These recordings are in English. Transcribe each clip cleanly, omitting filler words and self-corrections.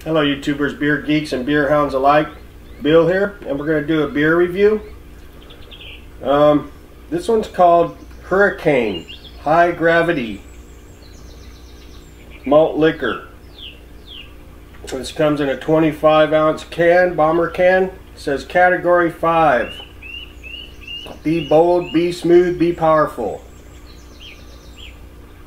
Hello YouTubers, beer geeks and beer hounds alike. Bill here, and we're going to do a beer review. This one's called Hurricane High Gravity Malt Liquor. This comes in a 25-ounce can, bomber can. It says Category 5. Be bold, be smooth, be powerful.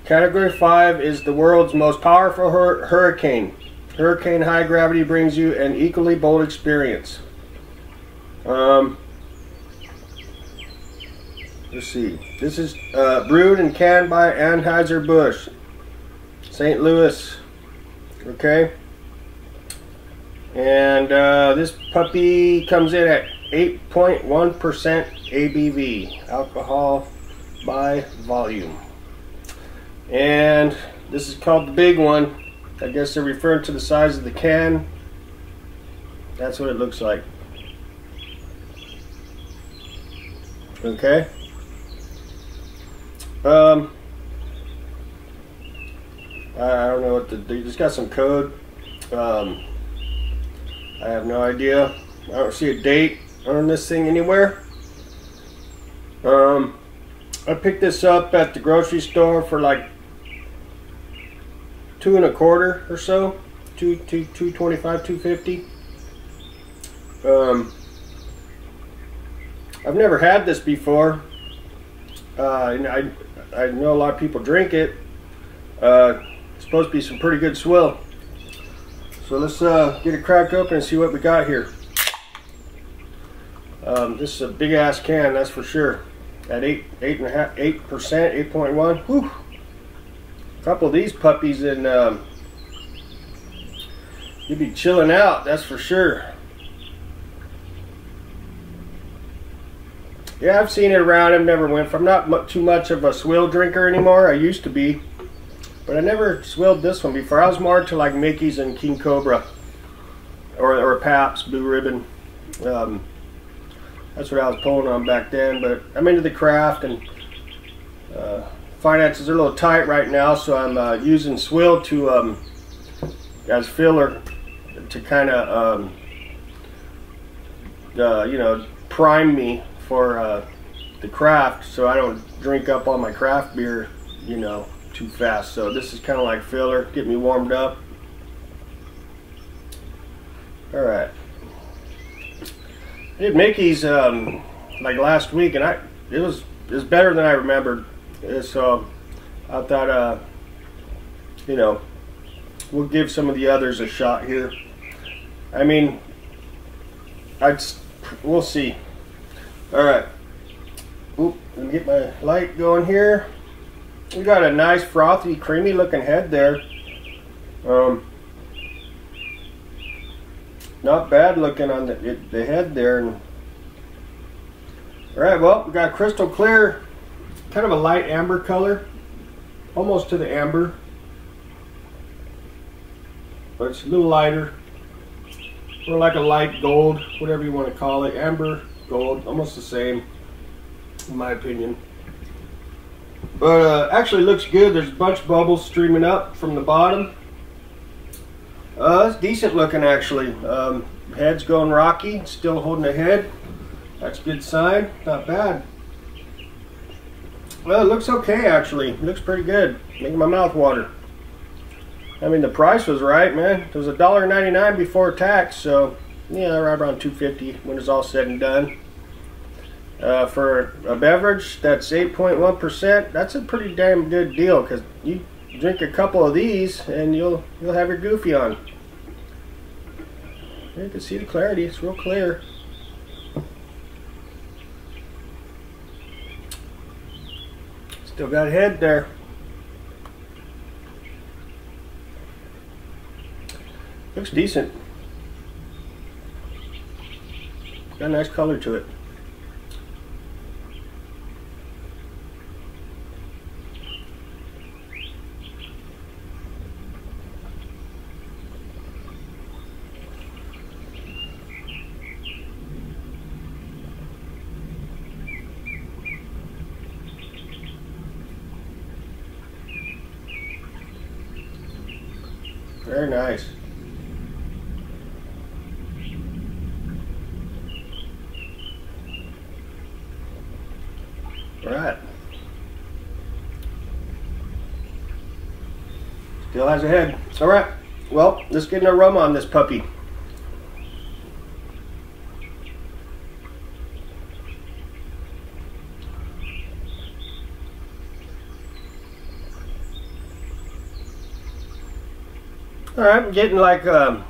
Category 5 is the world's most powerful hurricane. Hurricane High Gravity brings you an equally bold experience. Let's see. This is brewed and canned by Anheuser-Busch, St. Louis. Okay. And this puppy comes in at 8.1% ABV, alcohol by volume. And this is called the big one. I guess they're referring to the size of the can. That's what it looks like. Okay. I don't know what they just got some code. I have no idea. I don't see a date on this thing anywhere. I picked this up at the grocery store for like $2 1/4 or so, $2.25, $2.50. I've never had this before. And I know a lot of people drink it. It's supposed to be some pretty good swill. So let's get it cracked open and see what we got here. This is a big ass can, that's for sure. At 8%, 8.1. Whew. A couple of these puppies and you'd be chilling out, that's for sure. Yeah, I've seen it around. I've never went for. I'm not too much of a swill drinker anymore. I used to be, but I never swilled this one before. I was more into like Mickey's and King Cobra, or Pabst Blue Ribbon. That's what I was pulling on back then. But I'm into the craft, and finances are a little tight right now, so I'm using swill to as filler to kind of you know, prime me for the craft, so I don't drink up all my craft beer, you know, too fast. So this is kind of like filler, get me warmed up. All right. I did Mickey's like last week, and it was better than I remembered. So I thought, you know, we'll give some of the others a shot here. I mean, we'll see. All right. Oop, let me get my light going here. We got a nice frothy, creamy looking head there. Not bad looking on the head there. All right, well, we got crystal clear, kind of a light amber color, almost to the amber, but it's a little lighter, or like a light gold, whatever you want to call it. Amber, gold, almost the same, in my opinion. But actually looks good. There's a bunch of bubbles streaming up from the bottom. It's decent looking, actually. Head's going rocky, still holding the head. That's a good sign. Not bad. Well, it looks okay, actually. It looks pretty good. Making my mouth water. I mean, the price was right, man. It was $1.99 before tax, so yeah, right around $2.50 when it's all said and done. For a beverage that's 8.1%, that's a pretty damn good deal, because you drink a couple of these and you'll have your goofy on. You can see the clarity, it's real clear. Still got a head there. Looks decent. Got a nice color to it. Very nice. All right. Still has a head. All right. Well, let's get an aroma on this puppy. All right, I'm getting like, let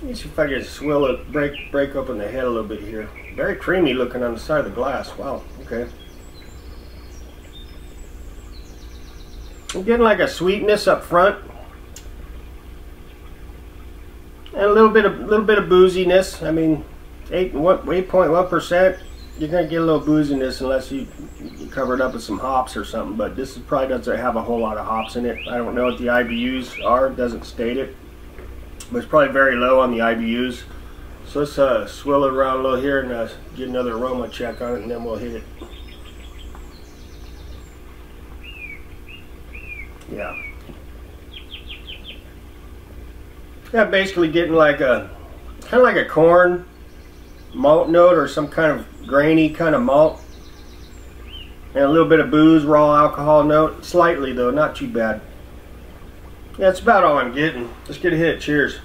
me see if I can swill it, break open the head a little bit here. Very creamy looking on the side of the glass. Wow, okay. I'm getting like a sweetness up front. And a little bit of booziness. I mean, 8.1%. You're gonna get a little booziness unless you cover it up with some hops or something. But this probably doesn't have a whole lot of hops in it. I don't know what the IBUs are. It doesn't state it, but it's probably very low on the IBUs. So let's swill it around a little here and get another aroma check on it, and then we'll hit it. Yeah. Yeah, basically getting like a kind of like a corn malt note or some kind of grainy kind of malt, and a little bit of booze, raw alcohol note, slightly though, not too bad. Yeah, that's about all I'm getting. Let's get a hit. Cheers.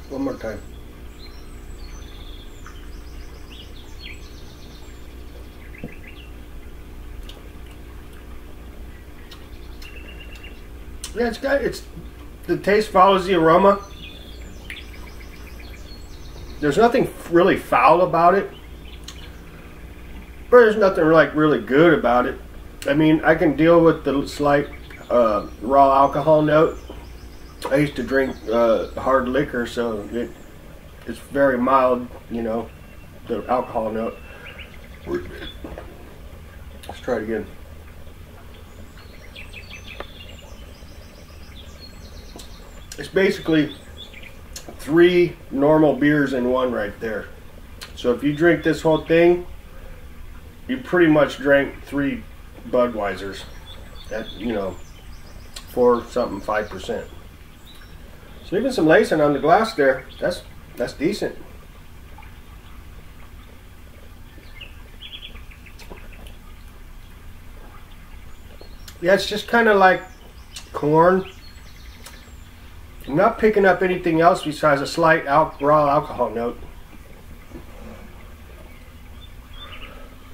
One more time. Yeah, the taste follows the aroma. There's nothing really foul about it, but there's nothing like really good about it. I mean, I can deal with the slight raw alcohol note. I used to drink hard liquor, so it's very mild, you know, the alcohol note. Let's try it again. It's basically 3 normal beers in one right there. So if you drink this whole thing, you pretty much drank 3 Budweisers at, you know, 5%. So even some lacing on the glass there, that's decent. Yeah, it's just kind of like corn. I'm not picking up anything else besides a slight raw alcohol note.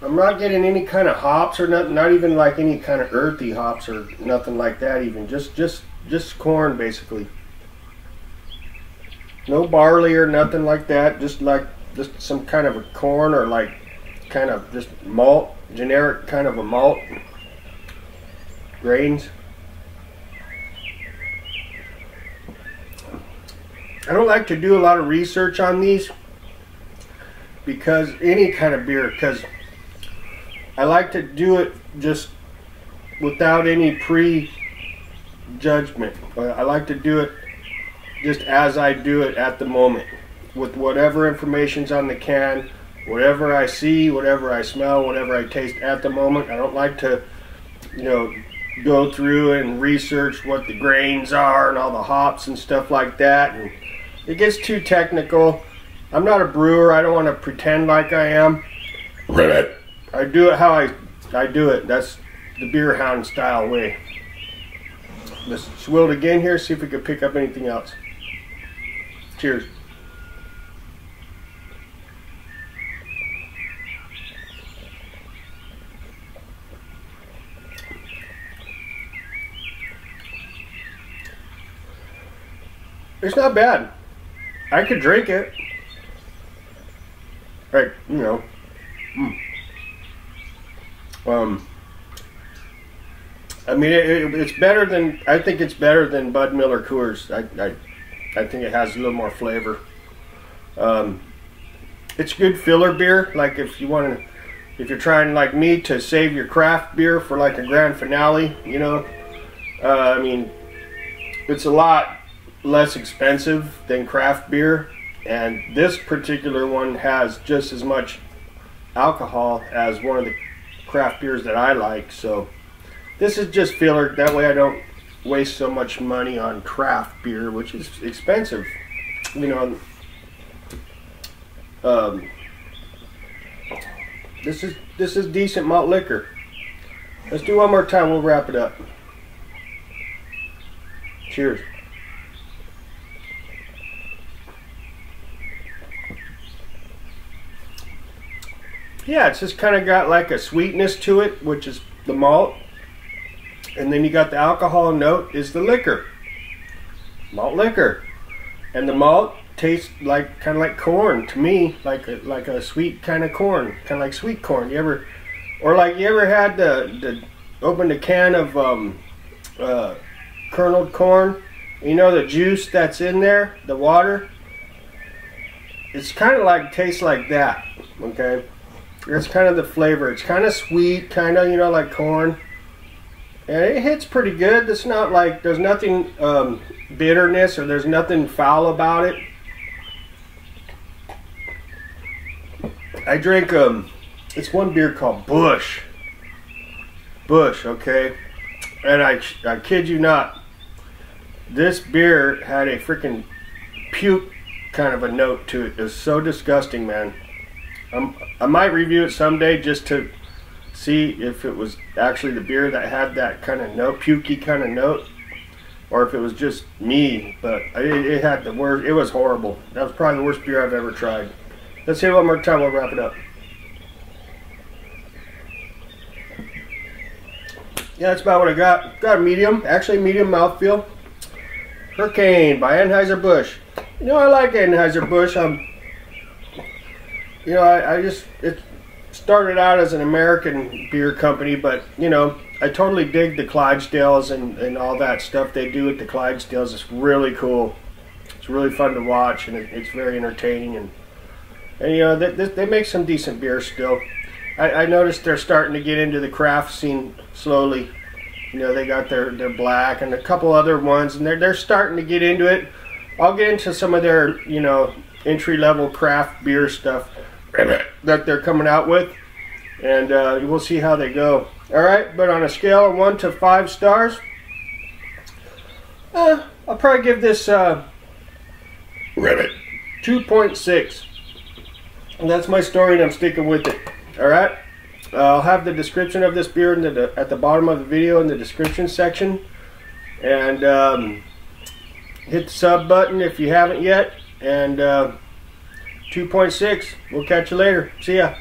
I'm not getting any kind of hops or nothing, not even like any kind of earthy hops or nothing like that even. Just corn basically. No barley or nothing like that, just some kind of a corn or like kind of just malt, generic kind of a malt grains. I don't like to do a lot of research on these because any kind of beer, because I like to do it just without any pre-judgment. I like to do it just as I do it at the moment, with whatever information's on the can, whatever I see, whatever I smell, whatever I taste at the moment. I don't like to, you know, go through and research what the grains are and all the hops and stuff like that, and it gets too technical. I'm not a brewer. I don't want to pretend like I am. Right. I do it how I do it. That's the beer hound style way. Let's swill it again here, see if we can pick up anything else. Cheers. It's not bad. I could drink it. Right, you know. I mean, it's better than, I think it's better than Bud Miller Coors. I think it has a little more flavor. It's good filler beer. Like if you want to, if you're trying like me to save your craft beer for like a grand finale, you know, I mean, it's a lot less expensive than craft beer, and this particular one has just as much alcohol as one of the craft beers that I like. So this is just filler. That way I don't waste so much money on craft beer, which is expensive, you know. This is decent malt liquor. Let's do one more time, we'll wrap it up. Cheers. Yeah, it's just kind of got like a sweetness to it, which is the malt. And then you got the alcohol note is the liquor. Malt liquor. And the malt tastes like kind of like corn to me, like a sweet kind of corn, kind of like sweet corn. You ever had opened a can of kerneled corn? You know the juice that's in there, the water. It's kind of like tastes like that. Okay. It's kind of the flavor. It's kind of sweet, kind of, you know, like corn. And it hits pretty good. It's not like, there's nothing bitterness or there's nothing foul about it. I drink, it's one beer called Bush. Bush, okay? And I kid you not, this beer had a freaking puke kind of a note to it. It was so disgusting, man. I might review it someday just to see if it was actually the beer that had that kind of note, pukey kind of note, or if it was just me. But it had the worst. It was horrible. That was probably the worst beer I've ever tried. Let's hear it one more time. We'll wrap it up. Yeah, that's about what I got. Got a medium, actually medium mouthfeel. Hurricane by Anheuser-Busch. You know, I like Anheuser-Busch. You know, it started out as an American beer company, but, you know, I totally dig the Clydesdales and all that stuff they do with the Clydesdales. It's really cool. It's really fun to watch, and it's very entertaining. And you know, they make some decent beer still. I noticed they're starting to get into the craft scene slowly. You know, they got their black and a couple other ones, and they're starting to get into it. I'll get into some of their, you know, entry-level craft beer stuff that they're coming out with, and we'll see how they go. All right, but on a scale of 1 to 5 stars, I'll probably give this 2.6. And that's my story, and I'm sticking with it. All right, I'll have the description of this beer at the bottom of the video in the description section, and hit the sub button if you haven't yet. And 2.6. We'll catch you later. See ya.